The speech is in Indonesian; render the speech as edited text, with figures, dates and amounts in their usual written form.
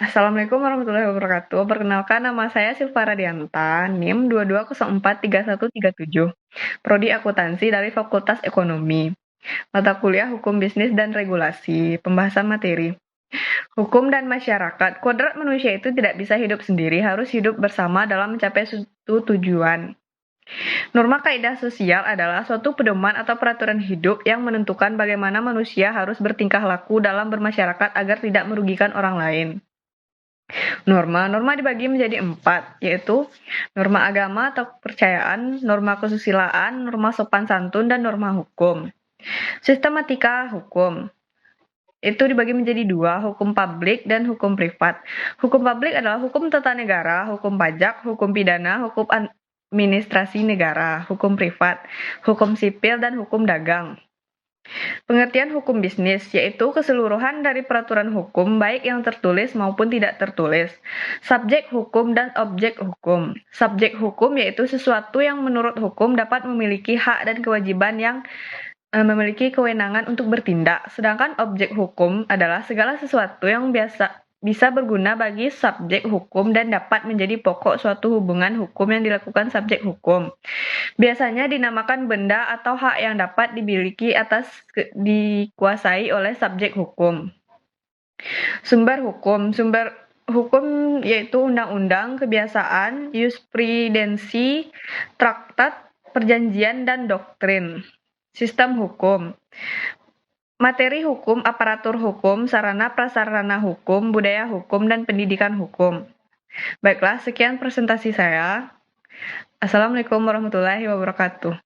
Assalamualaikum warahmatullahi wabarakatuh. Perkenalkan nama saya Silva Radianta, NIM 22043137, Prodi Akuntansi dari Fakultas Ekonomi. Mata kuliah Hukum Bisnis dan Regulasi. Pembahasan materi. Hukum dan masyarakat. Kodrat manusia itu tidak bisa hidup sendiri, harus hidup bersama dalam mencapai suatu tujuan. Norma kaidah sosial adalah suatu pedoman atau peraturan hidup yang menentukan bagaimana manusia harus bertingkah laku dalam bermasyarakat agar tidak merugikan orang lain. Norma dibagi menjadi 4, yaitu norma agama atau kepercayaan, norma kesusilaan, norma sopan santun, dan norma hukum. Sistematika hukum itu dibagi menjadi 2, hukum publik dan hukum privat. Hukum publik adalah hukum tata negara, hukum pajak, hukum pidana, hukum administrasi negara, hukum privat, hukum sipil, dan hukum dagang. Pengertian hukum bisnis, yaitu keseluruhan dari peraturan hukum baik yang tertulis maupun tidak tertulis. Subjek hukum dan objek hukum. Subjek hukum yaitu sesuatu yang menurut hukum dapat memiliki hak dan kewajiban yang memiliki kewenangan untuk bertindak. Sedangkan objek hukum adalah segala sesuatu yang bisa berguna bagi subjek hukum dan dapat menjadi pokok suatu hubungan hukum yang dilakukan subjek hukum. Biasanya dinamakan benda atau hak yang dapat dimiliki atas dikuasai oleh subjek hukum. Sumber hukum yaitu undang-undang, kebiasaan, jurisprudensi, traktat, perjanjian, dan doktrin. Sistem hukum. Materi hukum, aparatur hukum, sarana prasarana hukum, budaya hukum, dan pendidikan hukum. Baiklah, sekian presentasi saya. Assalamualaikum warahmatullahi wabarakatuh.